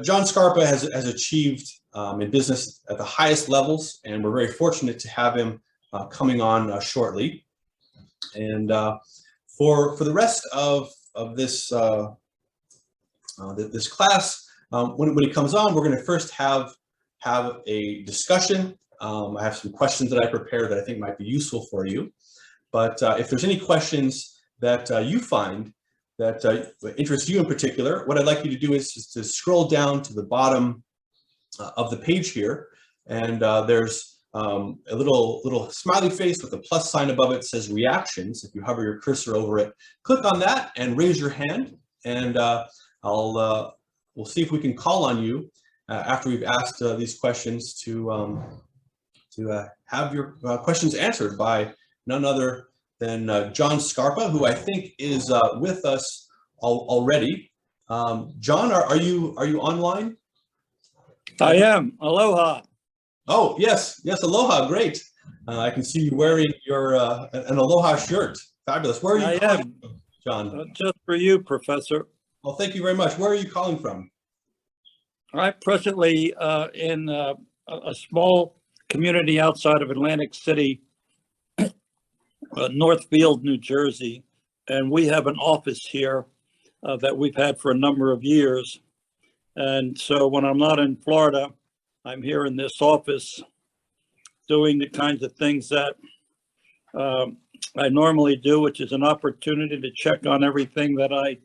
John Scarpa has achieved in business at the highest levels, and we're very fortunate to have him coming on shortly. And for the rest of this this class, when he comes on, we're going to first have a discussion. I have some questions that I prepared that I think might be useful for you. But if there's any questions that you find that interest you in particular, what I'd like you to do is to scroll down to the bottom of the page here, and there's a little smiley face with a plus sign above it, says reactions. If you hover your cursor over it, click on that and raise your hand, and we'll see if we can call on you after we've asked these questions to have your questions answered by none other than John Scarpa, who I think is with us already. John, are you online? I am. Aloha. Oh, yes, aloha, great. I can see you wearing your an aloha shirt. Fabulous. Where are you calling from, John? Just for you, Professor. Well, thank you very much. Where are you calling from? I'm presently in a small community outside of Atlantic City, Northfield, New Jersey, and we have an office here that we've had for a number of years. And so when I'm not in Florida, I'm here in this office doing the kinds of things that I normally do, which is an opportunity to check on everything that I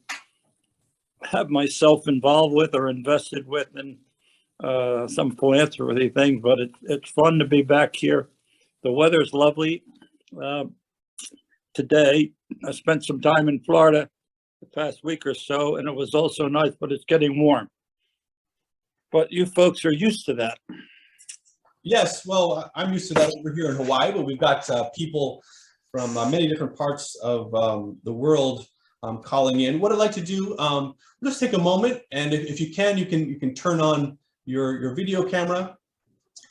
have myself involved with or invested with in some philanthropy things. But it's fun to be back here. The weather's lovely. Today, I spent some time in Florida the past week or so, and it was also nice, but it's getting warm. But you folks are used to that. Yes, well, I'm used to that over here in Hawaii, but we've got people from many different parts of the world calling in. What I'd like to do, we'll just take a moment, and if you can turn on your video camera,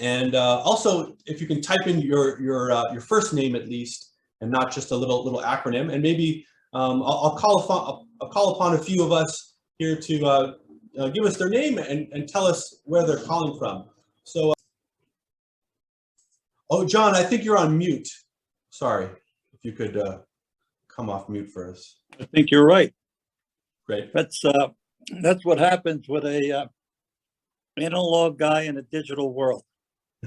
and also if you can type in your first name at least, and not just a little acronym, and maybe I'll call upon a few of us here to give us their name and tell us where they're calling from. So, oh, John, I think you're on mute. Sorry, if you could come off mute for us. I think you're right. Great. That's what happens with a analog guy in a digital world.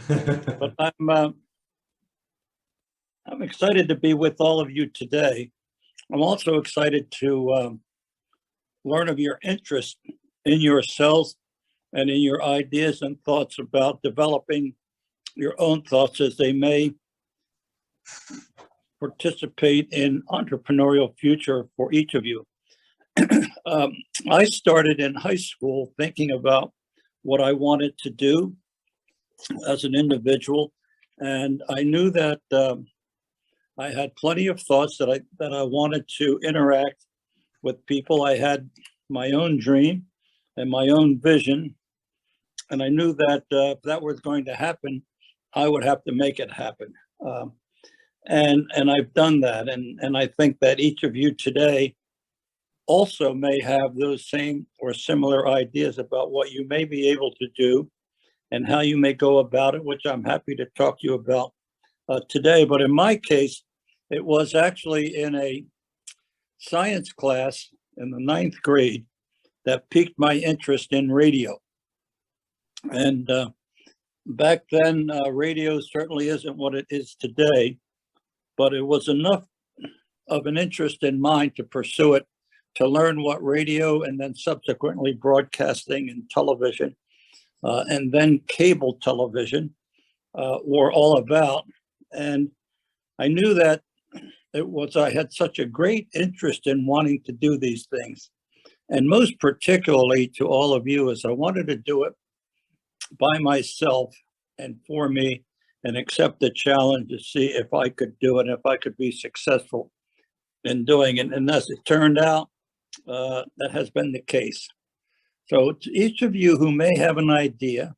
But I'm excited to be with all of you today. I'm also excited to learn of your interest in yourselves and in your ideas and thoughts about developing your own thoughts as they may participate in entrepreneurial future for each of you. I started in high school thinking about what I wanted to do as an individual, and I knew that I had plenty of thoughts that I wanted to interact with people. I had my own dream and my own vision, and I knew that if that was going to happen, I would have to make it happen. And I've done that, and I think that each of you today also may have those same or similar ideas about what you may be able to do and how you may go about it, which I'm happy to talk to you about today. But in my case, it was actually in a science class in the 9th grade that piqued my interest in radio. And back then, radio certainly isn't what it is today, but it was enough of an interest in mine to pursue it, to learn what radio and then subsequently broadcasting and television and then cable television were all about. And I knew that I had such a great interest in wanting to do these things. And most particularly to all of you, is I wanted to do it by myself and for me, and accept the challenge to see if I could do it, if I could be successful in doing it. And as it turned out, that has been the case. So to each of you who may have an idea,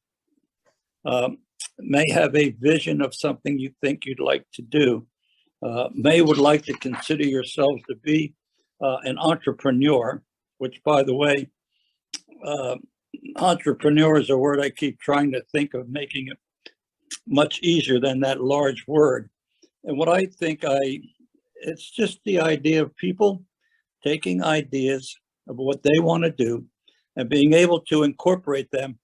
may have a vision of something you think you'd like to do, may would like to consider yourselves to be an entrepreneur, which, by the way, entrepreneur is a word I keep trying to think of making it much easier than that large word. And what I think it's just the idea of people taking ideas of what they want to do and being able to incorporate them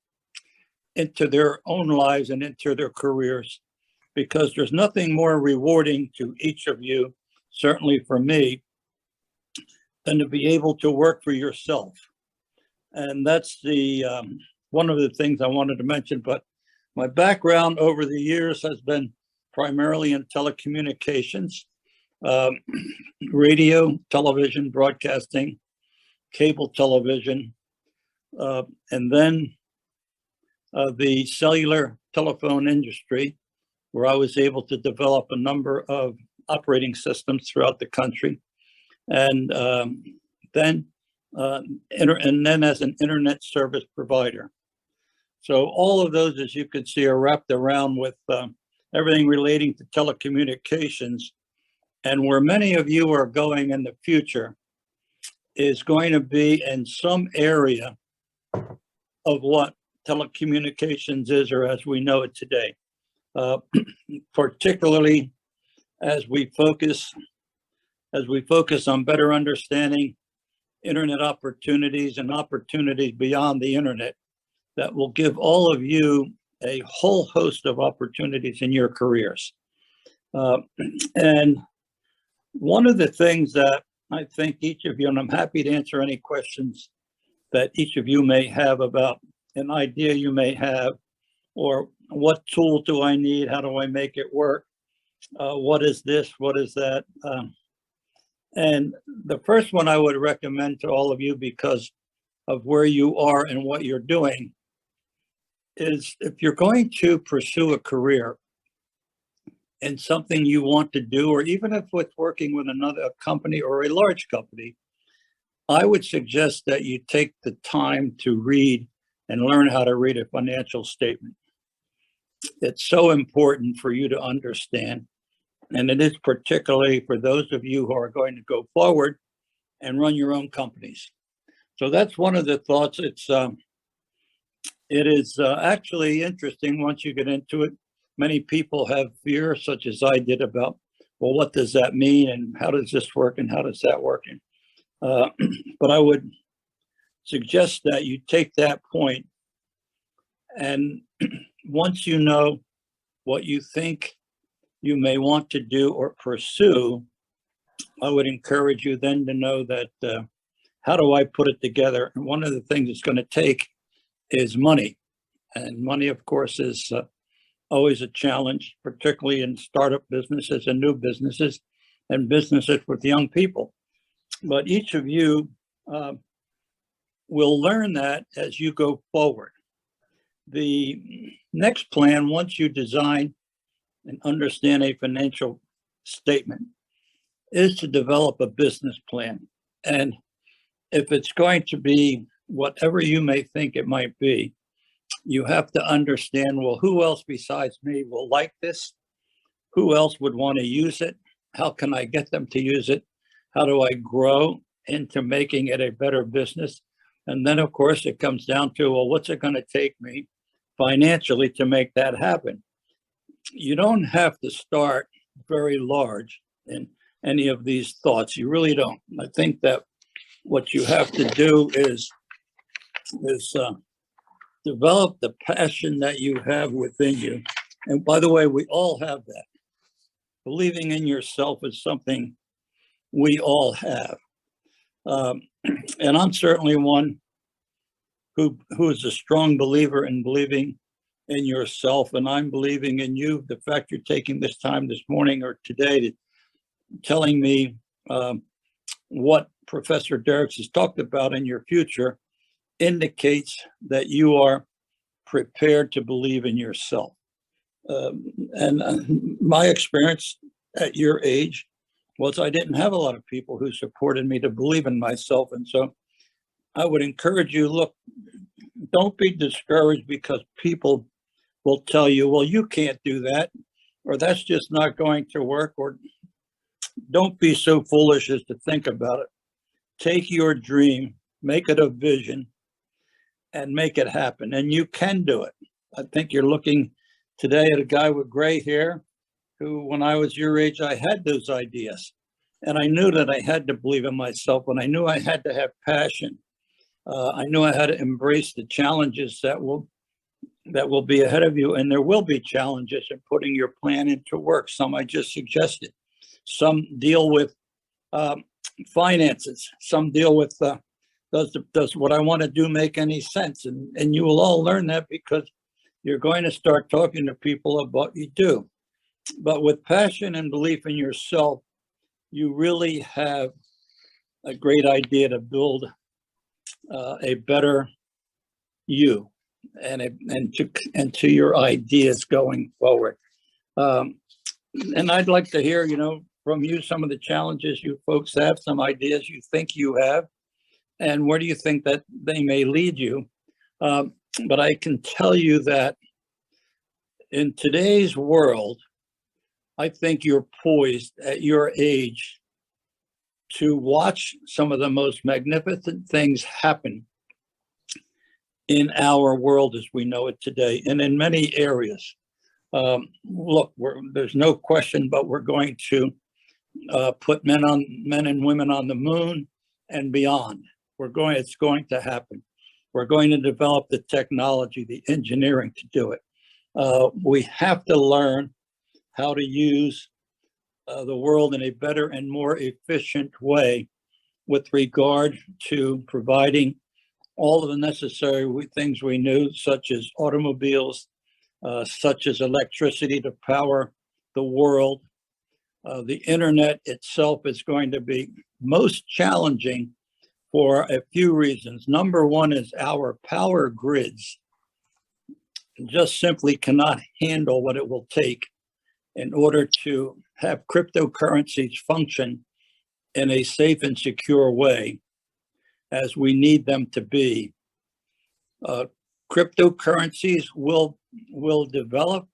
into their own lives and into their careers, because there's nothing more rewarding to each of you, certainly for me, than to be able to work for yourself. And that's the one of the things I wanted to mention. But my background over the years has been primarily in telecommunications, radio, television, broadcasting, cable television, and then the cellular telephone industry, where I was able to develop a number of operating systems throughout the country, and then as an internet service provider. So all of those, as you can see, are wrapped around with everything relating to telecommunications. And where many of you are going in the future is going to be in some area of what telecommunications is, or as we know it today, particularly as we focus on better understanding internet opportunities and opportunities beyond the internet that will give all of you a whole host of opportunities in your careers. And one of the things that I think each of you, and I'm happy to answer any questions that each of you may have about an idea you may have, or what tool do I need? How do I make it work? What is this? What is that? And the first one I would recommend to all of you, because of where you are and what you're doing, is if you're going to pursue a career in something you want to do, or even if it's working with another company or a large company, I would suggest that you take the time to read and learn how to read a financial statement. It's so important for you to understand. And it is particularly for those of you who are going to go forward and run your own companies. So that's one of the thoughts. It is actually interesting once you get into it. Many people have fear, such as I did, about, well, what does that mean? And how does this work? And how does that work? But I would suggest that you take that point, and once you know what you think you may want to do or pursue, I would encourage you then to know that how do I put it together? And one of the things it's going to take is money. And money, of course, is always a challenge, particularly in startup businesses and new businesses and businesses with young people. But each of you will learn that as you go forward. The next plan, once you design and understand a financial statement, is to develop a business plan. And if it's going to be whatever you may think it might be, you have to understand, well, who else besides me will like this? Who else would want to use it? How can I get them to use it? How do I grow into making it a better business? And then, of course, it comes down to, well, what's it going to take me financially to make that happen? You don't have to start very large in any of these thoughts. You really don't. I think that what you have to do is develop the passion that you have within you. And by the way, we all have that. Believing in yourself is something we all have. And I'm certainly one who is a strong believer in believing in yourself, and I'm believing in you. The fact you're taking this time this morning or today to telling me what Professor Derricks has talked about in your future indicates that you are prepared to believe in yourself. And my experience at your age was I didn't have a lot of people who supported me to believe in myself. And so I would encourage you, look, don't be discouraged because people will tell you, well, you can't do that, or that's just not going to work, or don't be so foolish as to think about it. Take your dream, make it a vision, and make it happen. And you can do it. I think you're looking today at a guy with gray hair who, when I was your age, I had those ideas. And I knew that I had to believe in myself, and I knew I had to have passion. I knew I had to embrace the challenges that will be ahead of you. And there will be challenges in putting your plan into work. Some I just suggested. Some deal with finances. Some deal with does what I want to do make any sense? And you will all learn that because you're going to start talking to people about what you do. But with passion and belief in yourself, you really have a great idea to build a better you and to your ideas going forward. And I'd like to hear, from you some of the challenges you folks have, some ideas you think you have, and where do you think that they may lead you. But I can tell you that in today's world, I think you're poised at your age to watch some of the most magnificent things happen in our world as we know it today, and in many areas. Look, there's no question, but we're going to put men and women on the moon and beyond. It's going to happen. We're going to develop the technology, the engineering to do it. We have to learn how to use the world in a better and more efficient way with regard to providing all of the necessary things we knew, such as automobiles, such as electricity to power the world. The internet itself is going to be most challenging for a few reasons. Number one is our power grids just simply cannot handle what it will take in order to have cryptocurrencies function in a safe and secure way as we need them to be. Cryptocurrencies will develop,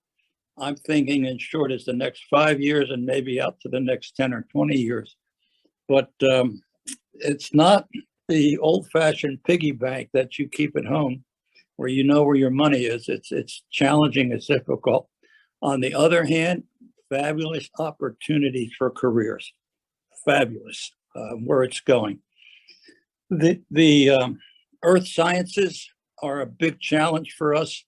I'm thinking, in short as the next 5 years and maybe out to the next 10 or 20 years. But it's not the old-fashioned piggy bank that you keep at home where you know where your money is. It's challenging, it's difficult. On the other hand, fabulous opportunities for careers. Fabulous where it's going. The earth sciences are a big challenge for us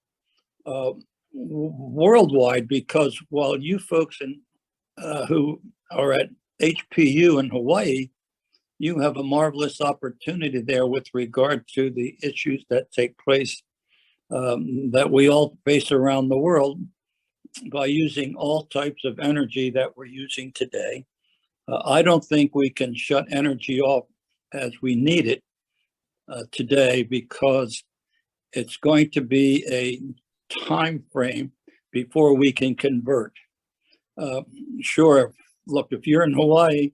worldwide, because while you folks who are at HPU in Hawaii, you have a marvelous opportunity there with regard to the issues that take place that we all face around the world by using all types of energy that we're using today. I don't think we can shut energy off as we need it today, because it's going to be a time frame before we can convert. Sure, look, if you're in Hawaii,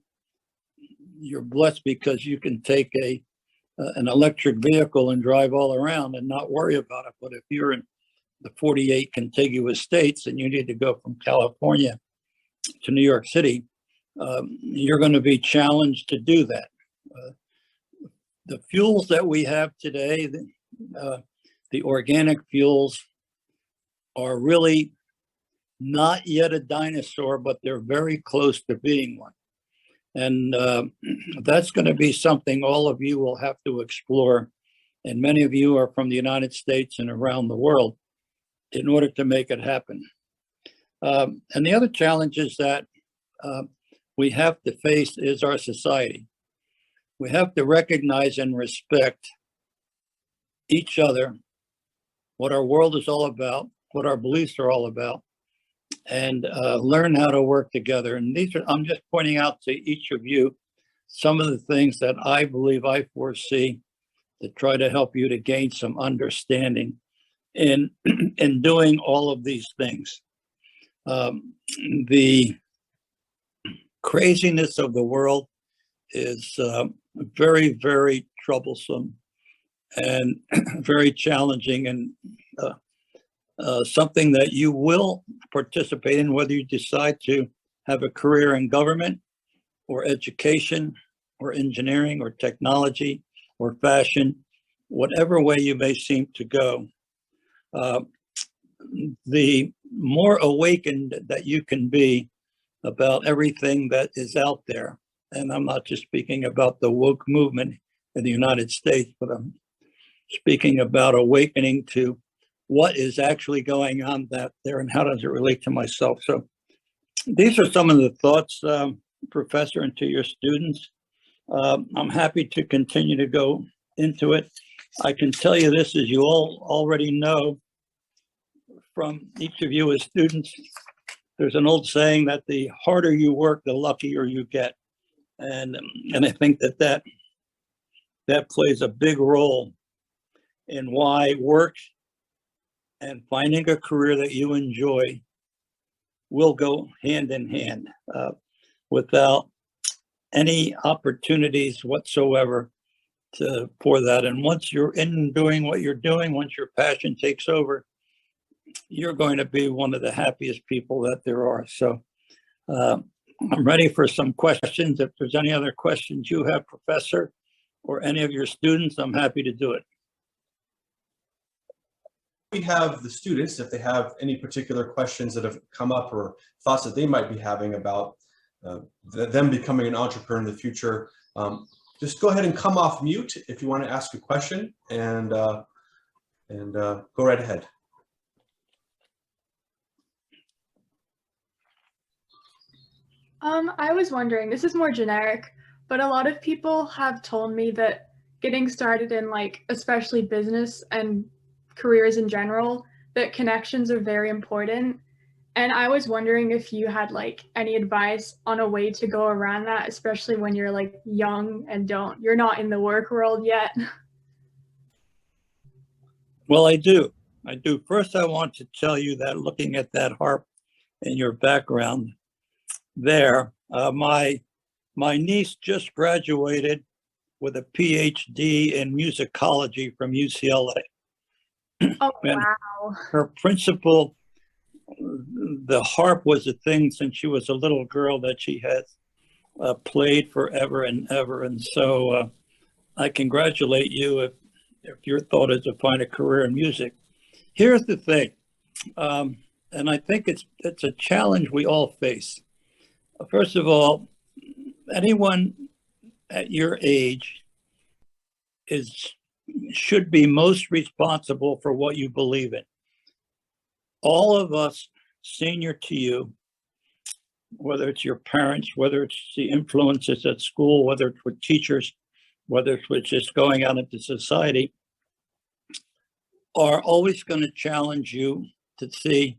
you're blessed because you can take an electric vehicle and drive all around and not worry about it. But if you're in the 48 contiguous states and you need to go from California to New York City, you're going to be challenged to do that. The fuels that we have today, the organic fuels, are really not yet a dinosaur, but they're very close to being one. And that's going to be something all of you will have to explore. And many of you are from the United States and around the world in order to make it happen. And the other challenges that we have to face is our society. We have to recognize and respect each other, what our world is all about, what our beliefs are all about, and learn how to work together. And I'm just pointing out to each of you some of the things that I believe I foresee to try to help you to gain some understanding in doing all of these things. The craziness of the world is very, very troublesome and very challenging, and something that you will participate in, whether you decide to have a career in government or education or engineering or technology or fashion, whatever way you may seem to go, the more awakened that you can be about everything that is out there. And I'm not just speaking about the woke movement in the United States, but I'm speaking about awakening to what is actually going on out there and how does it relate to myself. So these are some of the thoughts, Professor, and to your students. I'm happy to continue to go into it. I can tell you this, as you all already know from each of you as students, there's an old saying that the harder you work, the luckier you get. And I think that plays a big role in why work and finding a career that you enjoy will go hand in hand without any opportunities whatsoever for that. And once you're in doing what you're doing, once your passion takes over, you're going to be one of the happiest people that there are. So I'm ready for some questions. If there's any other questions you have, Professor, or any of your students, I'm happy to do it. We have the students, if they have any particular questions that have come up or thoughts that they might be having about them becoming an entrepreneur in the future, just go ahead and come off mute if you want to ask a question, and go right ahead. I was wondering, this is more generic, but a lot of people have told me that getting started in especially business and careers in general, that connections are very important. And I was wondering if you had any advice on a way to go around that, especially when you're young and you're not in the work world yet. Well, I do. First, I want to tell you that looking at that harp in your background there, my niece just graduated with a PhD in musicology from UCLA. Oh, wow. Her principal, the harp was a thing since she was a little girl that she has played forever and ever. And so I congratulate you if your thought is to find a career in music. Here's the thing, and I think it's a challenge we all face. First of all, anyone at your age should be most responsible for what you believe in. All of us senior to you, whether it's your parents, whether it's the influences at school, whether it's with teachers, whether it's with just going out into society, are always going to challenge you to see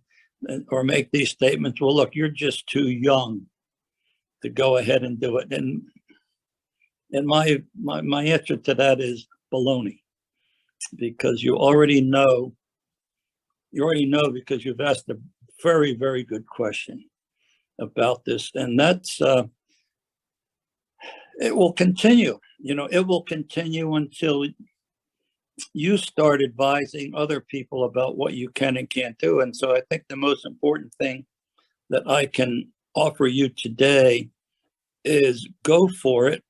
or make these statements. Well, look, you're just too young to go ahead and do it. And my answer to that is baloney, because you already know because you've asked a very, very good question about this. And that's, it will continue, it will continue until you start advising other people about what you can and can't do. And so I think the most important thing that I can offer you today is go for it.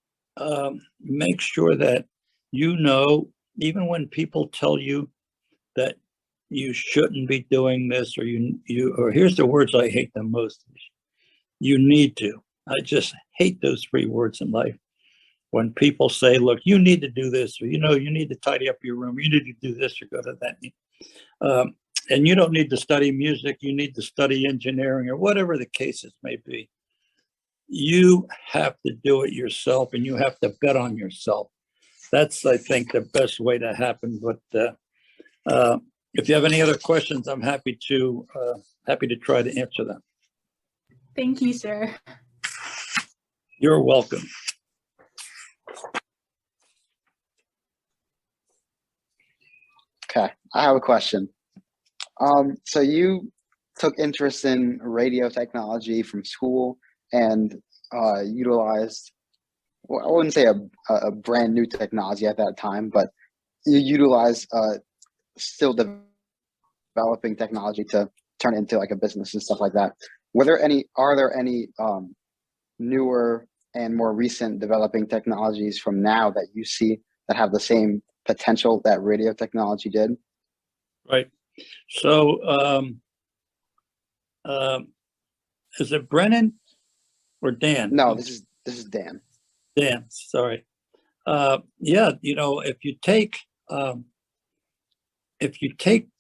Make sure that even when people tell you that you shouldn't be doing this, or here's the words I hate the most. You need to. I just hate those three words in life. When people say, look, you need to do this, or, you need to tidy up your room, you need to do this or go to that. And you don't need to study music, you need to study engineering or whatever the cases may be. You have to do it yourself, and you have to bet on yourself. That's, I think, the best way to happen. But if you have any other questions, I'm happy to try to answer them. Thank you, sir. You're welcome. Okay, I have a question. So you took interest in radio technology from school and utilized, well, I wouldn't say a brand new technology at that time, but you utilized still developing technology to turn it into a business and stuff like that. Are there any newer and more recent developing technologies from now that you see that have the same potential that radio technology did? Right. So, is it Brennan or Dan? No, this is Dan. Dan, sorry. Yeah, if you take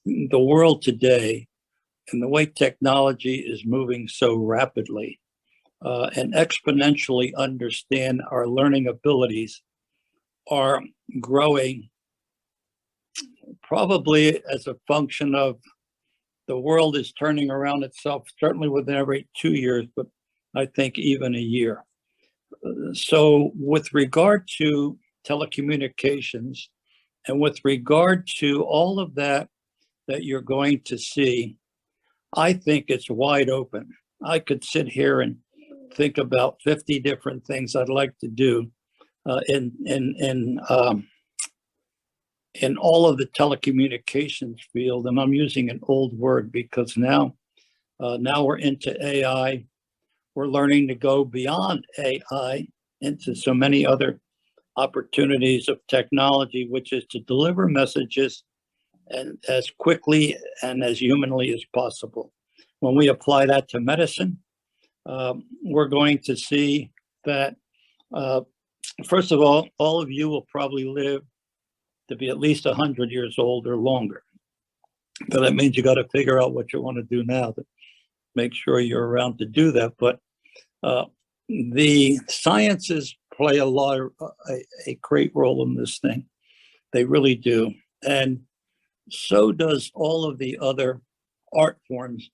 the world today and the way technology is moving so rapidly, and exponentially understand our learning abilities are growing probably as a function of the world is turning around itself, certainly within every 2 years, but I think even a year. So with regard to telecommunications and with regard to all of that you're going to see, I think it's wide open. I could sit here and think about 50 different things I'd like to do in all of the telecommunications field. And I'm using an old word because now we're into AI. We're learning to go beyond AI into so many other opportunities of technology, which is to deliver messages and as quickly and as humanly as possible. When we apply that to medicine, we're going to see that, first of all of you will probably live to be at least 100 years old or longer. So that means you got to figure out what you want to do now to make sure you're around to do that. But the sciences play a great role in this thing. They really do. And so does all of the other art forms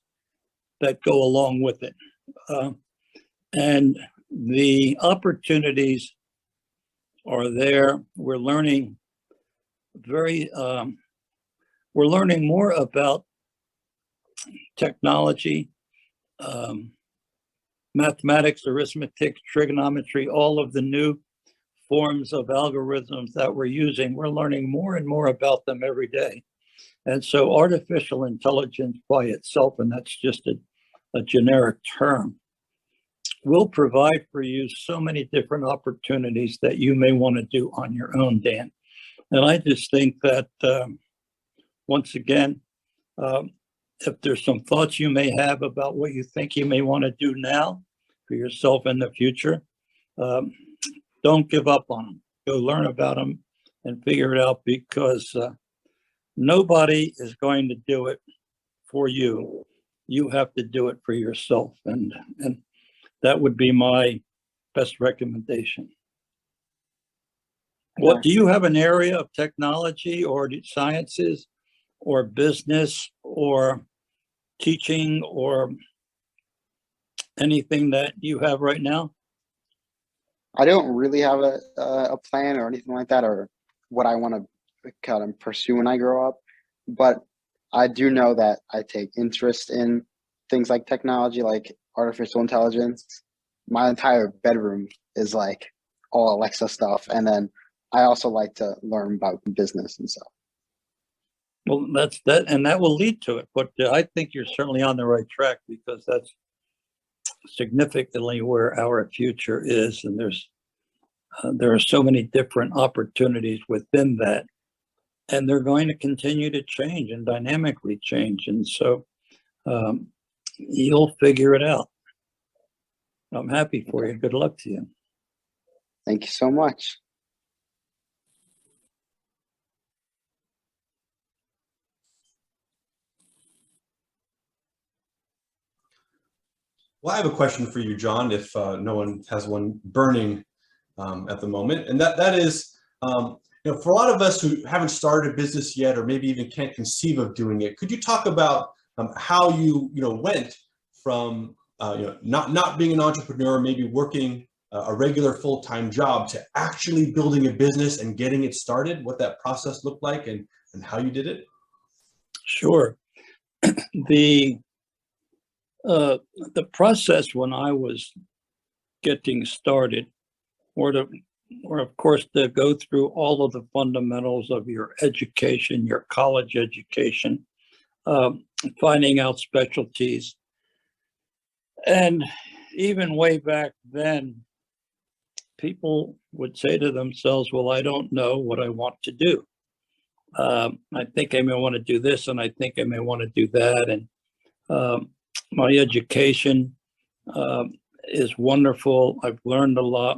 that go along with it. And the opportunities are there. We're learning more about technology, mathematics, arithmetic, trigonometry, all of the new forms of algorithms that we're using. We're learning more and more about them every day. And so artificial intelligence by itself, and that's just a generic term, will provide for you so many different opportunities that you may want to do on your own, Dan. And I just think that, once again, if there's some thoughts you may have about what you think you may want to do now for yourself in the future, don't give up on them. Go learn about them and figure it out, because nobody is going to do it for you. You have to do it for yourself. And that would be my best recommendation. What, do you have an area of technology or sciences or business or teaching or anything that you have right now? I don't really have a plan or anything like that, or what I want to kind of pursue when I grow up. But I do know that I take interest in things like technology, like artificial intelligence. My entire bedroom is like all Alexa stuff. And then I also like to learn about business and stuff. Well, that's that, and that will lead to it. But I think you're certainly on the right track, because that's significantly where our future is. And there are so many different opportunities within that, and they're going to continue to change and dynamically change. And so you'll figure it out. I'm happy for you. Good luck to you. Thank you so much. Well, I have a question for you, John, if no one has one burning at the moment. And that is, for a lot of us who haven't started a business yet, or maybe even can't conceive of doing it, could you talk about how you went from not being an entrepreneur, maybe working a regular full-time job, to actually building a business and getting it started, what that process looked like and how you did it? Sure. The process when I was getting started, or of course to go through all of the fundamentals of your education, your college education, finding out specialties. And even way back then, people would say to themselves, well, I don't know what I want to do. I think I may want to do this, and I think I may want to do that. And my education is wonderful. I've learned a lot,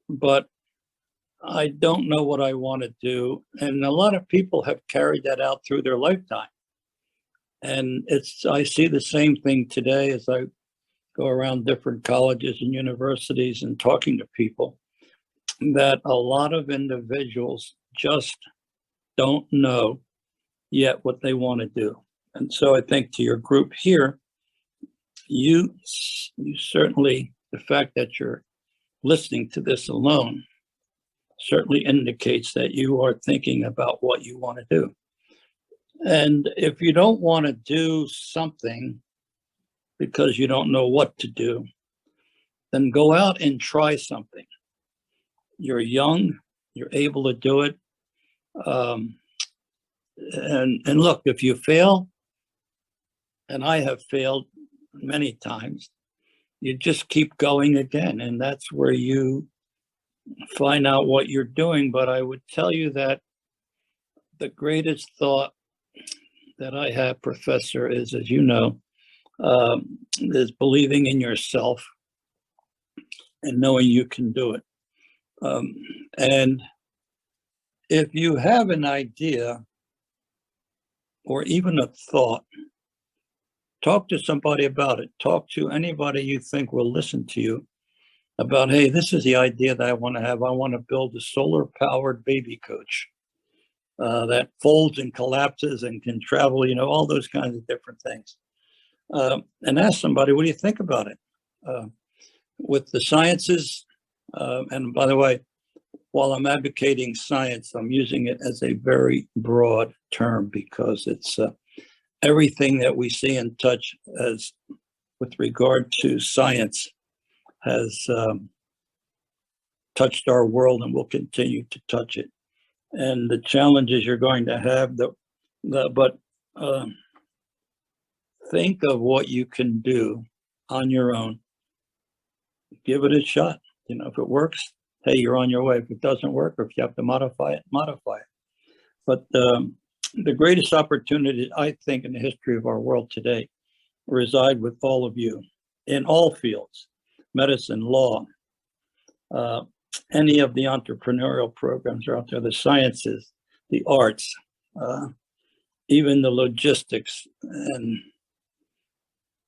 but I don't know what I want to do. And a lot of people have carried that out through their lifetime. And I see the same thing today as I go around different colleges and universities and talking to people, that a lot of individuals just don't know yet what they want to do. And so I think to your group here, you certainly, the fact that you're listening to this alone certainly indicates that you are thinking about what you want to do. And if you don't want to do something because you don't know what to do, then go out and try something. You're young, you're able to do it. And look, if you fail, and I have failed many times, you just keep going again. And that's where you find out what you're doing. But I would tell you that the greatest thought that I have, Professor, is, as you know, is believing in yourself and knowing you can do it. And if you have an idea or even a thought, talk to somebody about it. Talk to anybody you think will listen to you about, hey, this is the idea that I want to have. I want to build a solar-powered baby coach that folds and collapses and can travel, all those kinds of different things. And ask somebody, what do you think about it? With the sciences, and by the way, while I'm advocating science, I'm using it as a very broad term because it's everything that we see and touch as with regard to science has touched our world and will continue to touch it. And the challenges you're going to have, but think of what you can do on your own. Give it a shot. If it works, hey, you're on your way. If it doesn't work, or if you have to modify it, modify it. But the greatest opportunity, I think, in the history of our world today reside with all of you in all fields, medicine, law, any of the entrepreneurial programs are out there, the sciences, the arts, even the logistics. And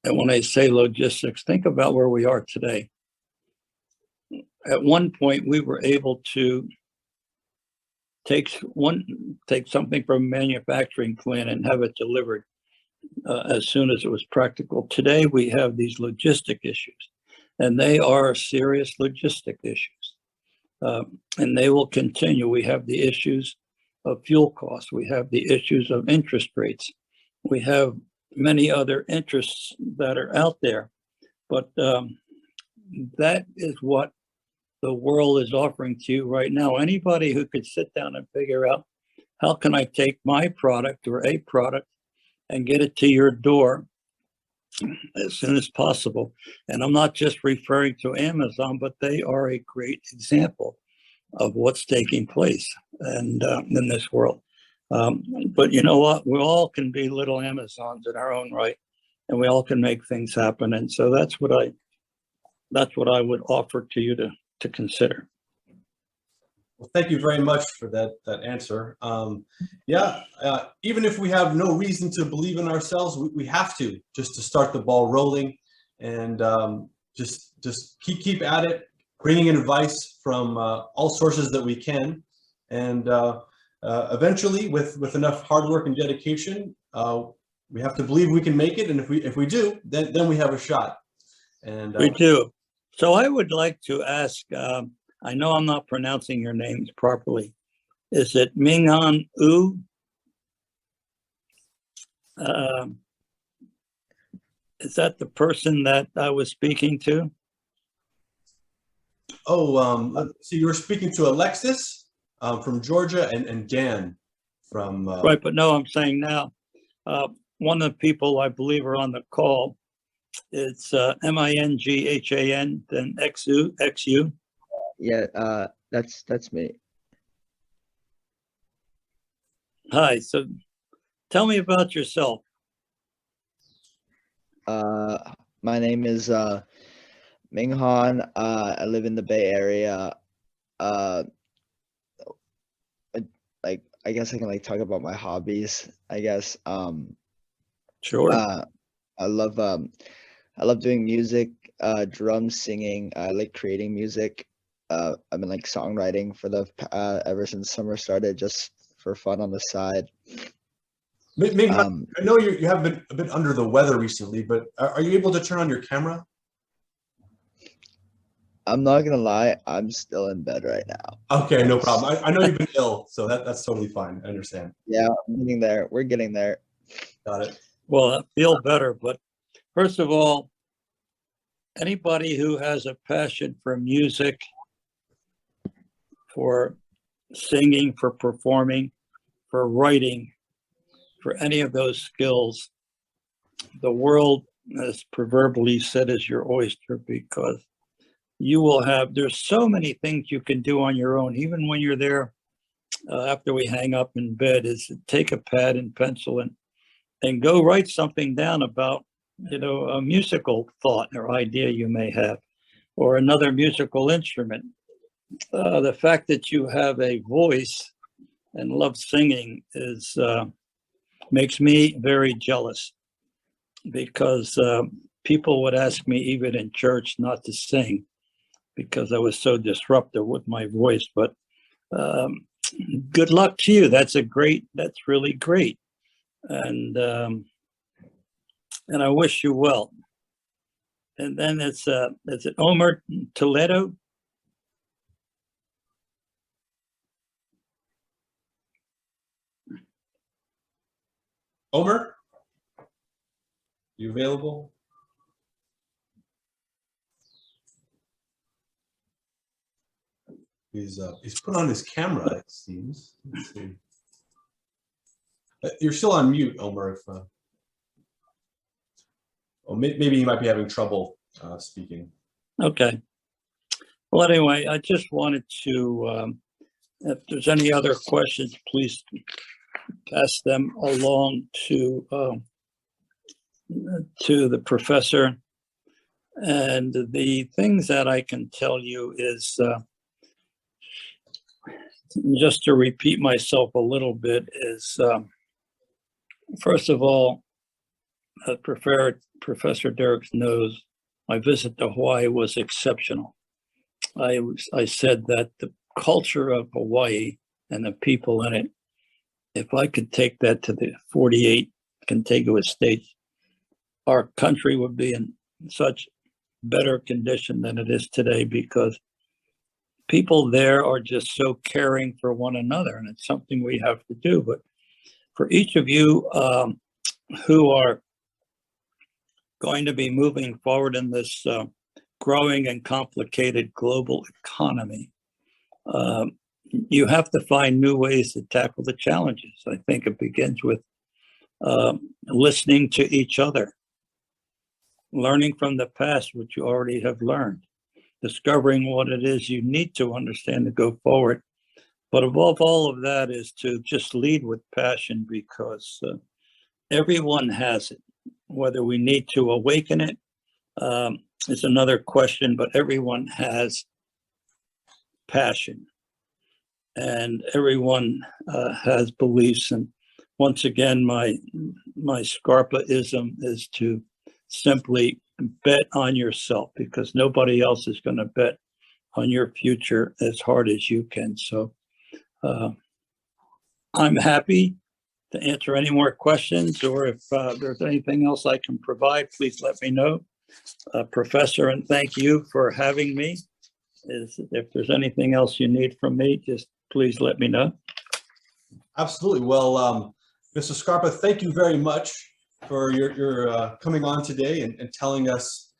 when I say logistics, think about where we are today. At one point, we were able to take something from a manufacturing plant and have it delivered as soon as it was practical. Today, we have these logistic issues, and they are serious logistic issues, and they will continue. We have the issues of fuel costs. We have the issues of interest rates. We have many other interests that are out there, but that is what the world is offering to you right now. Anybody who could sit down and figure out, how can I take my product or a product and get it to your door as soon as possible? And I'm not just referring to Amazon, but they are a great example of what's taking place and in this world. But you know what? We all can be little Amazons in our own right, and we all can make things happen. And so that's what I would offer to you to consider. Well, thank you very much for that answer. Even if we have no reason to believe in ourselves, we have to, just to start the ball rolling, and just keep at it, bringing in advice from all sources that we can, and eventually, with enough hard work and dedication, we have to believe we can make it. And if we do, then we have a shot. And we do. So I would like to ask, I know I'm not pronouncing your names properly. Is it Minghan U? Is that the person that I was speaking to? Oh, so you were speaking to Alexis from Georgia and Dan from... Right, but no, I'm saying now, one of the people I believe are on the call, it's Minghan, then XU. Yeah, that's me. Hi, so tell me about yourself. My name is Ming Han. I live in the Bay Area. Uh, I guess I can like talk about my hobbies. I guess Sure. I love doing music, drums, singing. I like creating music. I've been like songwriting for the ever since summer started, just for fun on the side. Maybe I know you have been a bit under the weather recently, but are you able to turn on your camera? I'm not gonna lie, I'm still in bed right now. Okay, no problem. I know you've been ill, so that's totally fine. I understand. Yeah, I'm getting there. We're getting there. Got it. Well, I feel better, but first of all, anybody who has a passion for music, for singing, for performing, for writing, for any of those skills, the world, as proverbially said, is your oyster, because you will have, there's so many things you can do on your own, even when you're there after we hang up in bed, is take a pad and pencil and go write something down about, a musical thought or idea you may have, or another musical instrument. The fact that you have a voice and love singing is makes me very jealous, because people would ask me even in church not to sing because I was so disruptive with my voice. But good luck to you. That's really great. And I wish you well. And then is it Omer Toledo? Omer, you available? He's put on his camera, it seems. Let's see. You're still on mute, Omer. If maybe you might be having trouble speaking. Okay. Well, anyway, I just wanted to, if there's any other questions, please pass them along to the professor. And the things that I can tell you is, just to repeat myself a little bit, is first of all, Professor Derrick knows my visit to Hawaii was exceptional. I said that the culture of Hawaii and the people in it, if I could take that to the 48 contiguous states, our country would be in such better condition than it is today, because people there are just so caring for one another, and it's something we have to do. But for each of you who are going to be moving forward in this growing and complicated global economy, you have to find new ways to tackle the challenges. I think it begins with listening to each other, learning from the past, which you already have learned, discovering what it is you need to understand to go forward. But above all of that is to just lead with passion, because everyone has it. Whether we need to awaken it is another question, but everyone has passion, and everyone has beliefs. And once again, my Scarpa-ism is to simply bet on yourself, because nobody else is going to bet on your future as hard as you can. So I'm happy to answer any more questions, or if there's anything else I can provide, please let me know. Professor, and thank you for having me. If there's anything else you need from me, just please let me know. Absolutely. Well, Mr. Scarpa, thank you very much for your coming on today and telling us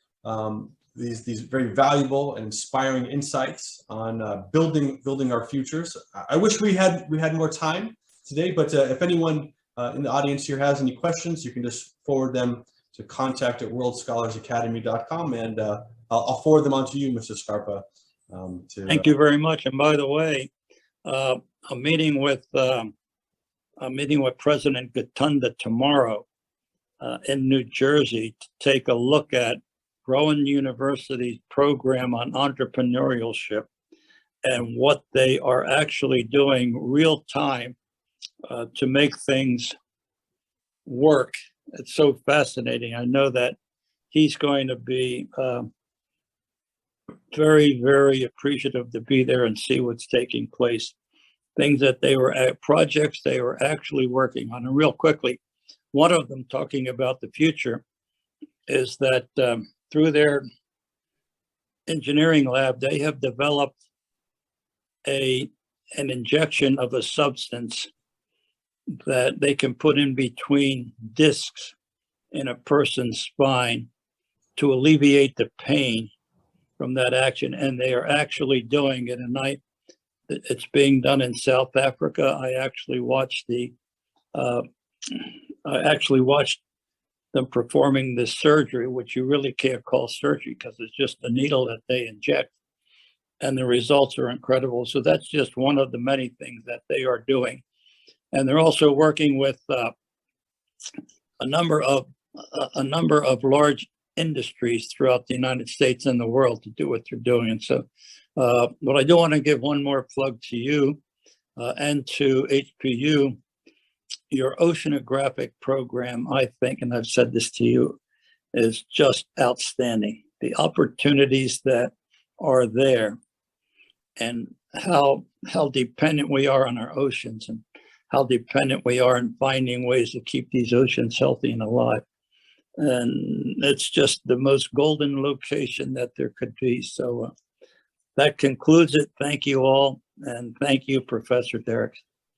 these very valuable and inspiring insights on building our futures. I wish we had more time today, but if anyone in the audience here has any questions, you can just forward them to contact@worldscholarsacademy.com, and I'll forward them on to you, Mr. Scarpa. Thank you very much. And by the way, I'm meeting with President Gatunda tomorrow in New Jersey to take a look at Rowan University's program on entrepreneurship and what they are actually doing real time to make things work. It's so fascinating. I know that he's going to be very, very appreciative to be there and see what's taking place. Things that they were at, projects they were actually working on. And real quickly, one of them talking about the future is that through their engineering lab, they have developed an injection of a substance that they can put in between discs in a person's spine to alleviate the pain from that action. And they are actually doing it. And it's being done in South Africa. I actually watched them performing this surgery, which you really can't call surgery because it's just a needle that they inject, and the results are incredible. So that's just one of the many things that they are doing. And they're also working with a number of large industries throughout the United States and the world to do what they're doing. And so, but I do want to give one more plug to you and to HPU. Your oceanographic program, I think, and I've said this to you, is just outstanding. The opportunities that are there and how dependent we are on our oceans and how dependent we are in finding ways to keep these oceans healthy and alive. And it's just the most golden location that there could be. So that concludes it. Thank you all. And thank you, Professor Derrick.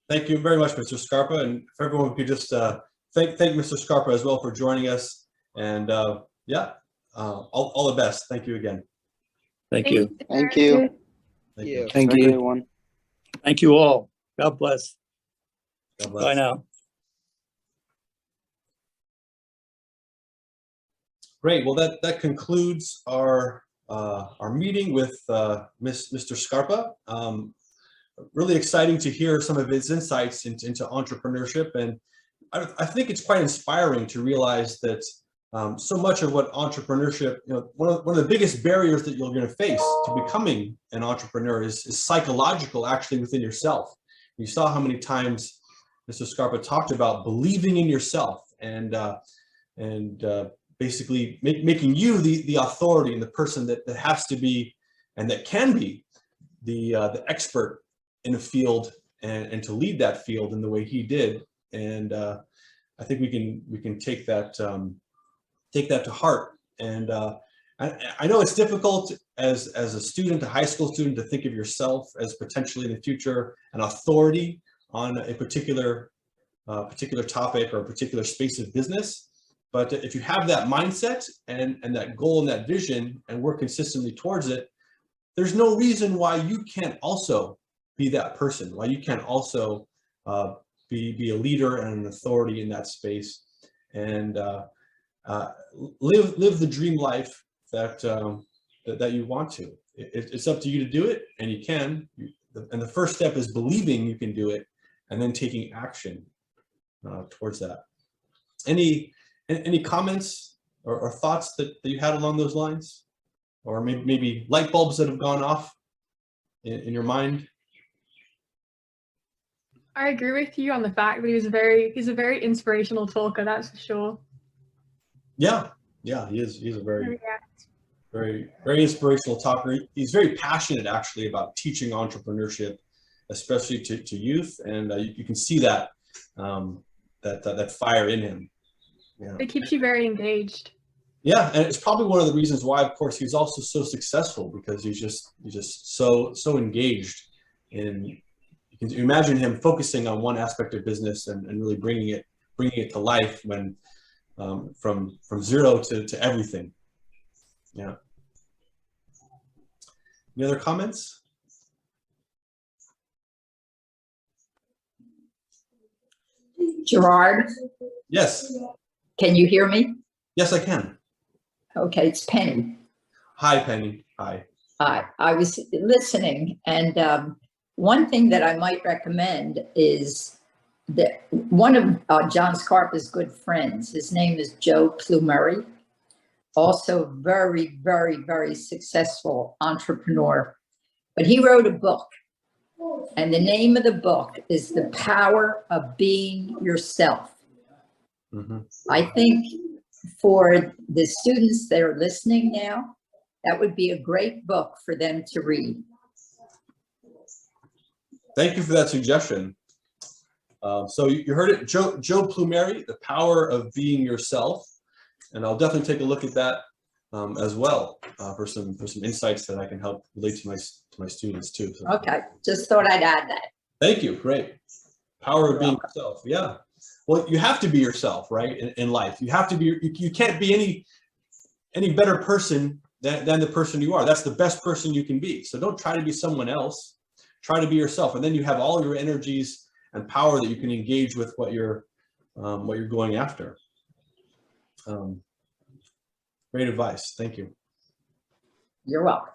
Thank you very much, Mr. Scarpa. And if everyone could just thank Mr. Scarpa as well for joining us. And all the best. Thank you again. Thank you. Thank you. Thank you. Thank Thank you. everyone. Thank you all. God bless. God bless. Bye now. Great. Well, that concludes our meeting with Mr. Scarpa. Really exciting to hear some of his insights into entrepreneurship, and I think it's quite inspiring to realize that so much of what entrepreneurship, one of the biggest barriers that you're going to face to becoming an entrepreneur is psychological, actually within yourself. You saw how many times Mr. Scarpa talked about believing in yourself and basically making you the authority and the person that has to be and that can be the expert in a field and to lead that field in the way he did. And I think we can take that to heart. And I know it's difficult as a student, a high school student, to think of yourself as potentially in the future an authority on a particular topic or a particular space of business. But if you have that mindset and that goal and that vision and work consistently towards it, there's no reason why you can't also be that person, why you can't also be a leader and an authority in that space, and live the dream life that you want to. It's up to you to do it, and you can. And the first step is believing you can do it, and then taking action towards that. Any comments or thoughts that you had along those lines, or maybe light bulbs that have gone off in your mind? I agree with you on the fact that he's a very inspirational talker, that's for sure. Yeah, he is. He's a very inspirational talker. He's very passionate actually about teaching entrepreneurship, especially to youth, and you can see that that fire in him. Yeah. It keeps you very engaged. Yeah, and it's probably one of the reasons why, of course, he's also so successful, because he's just so engaged in. You can imagine him focusing on one aspect of business and really bringing it to life when from zero to everything. Yeah. Any other comments? Gerard, Yes. can you hear me? Yes, I can. Okay, it's Penny. Hi, Penny. Hi. I was listening, and one thing that I might recommend is that one of John Scarpa's good friends, his name is Joe Plumeri, also very, very, very successful entrepreneur. But he wrote a book, and the name of the book is The Power of Being Yourself. Mm-hmm. I think for the students that are listening now, that would be a great book for them to read. Thank you for that suggestion. So you heard it, Joe Plumeri, The Power of Being Yourself, and I'll definitely take a look at that as well for some insights that I can help relate to my students too. So. Okay, just thought I'd add that. Thank you. Great. Power of being yourself. Yeah. Well, you have to be yourself, right? In life, you have to be. You can't be any better person than the person you are. That's the best person you can be. So don't try to be someone else. Try to be yourself, and then you have all your energies and power that you can engage with what you're going after. Great advice. Thank you. You're welcome.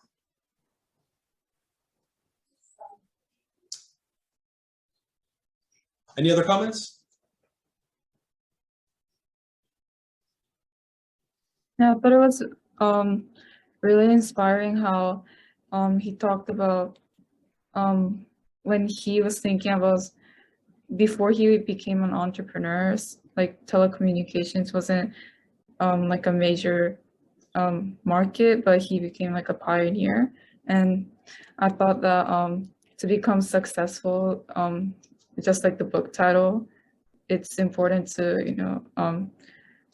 Any other comments? Yeah, but it was really inspiring how he talked about when he was thinking about before he became an entrepreneur, like telecommunications wasn't like a major market, but he became like a pioneer. And I thought that to become successful, just like the book title, it's important to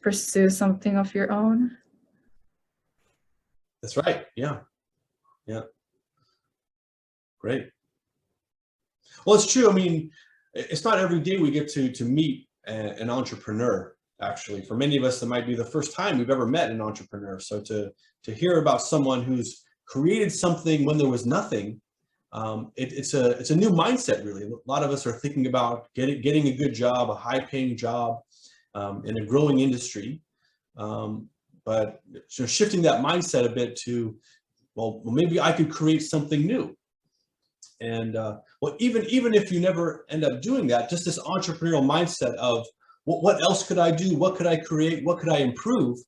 pursue something of your own. That's right. Yeah. Yeah. Great. Well, it's true. I mean, it's not every day we get to meet an entrepreneur. Actually, for many of us, that might be the first time we've ever met an entrepreneur. So to hear about someone who's created something when there was nothing, it's a new mindset. Really, a lot of us are thinking about getting a good job, a high-paying job in a growing industry. But so shifting that mindset a bit to, well, maybe I could create something new. And well, even if you never end up doing that, just this entrepreneurial mindset of what else could I do? What could I create? What could I improve?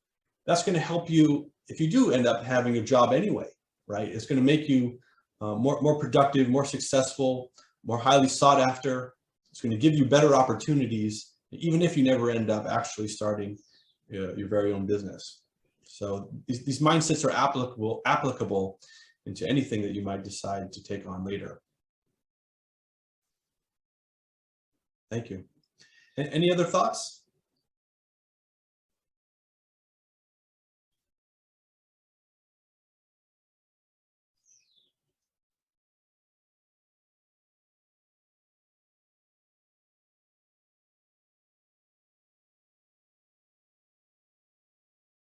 That's going to help you if you do end up having a job anyway, right? It's going to make you more productive, more successful, more highly sought after. It's going to give you better opportunities, even if you never end up actually starting your very own business. So these mindsets are applicable into anything that you might decide to take on later. Thank you. Any other thoughts?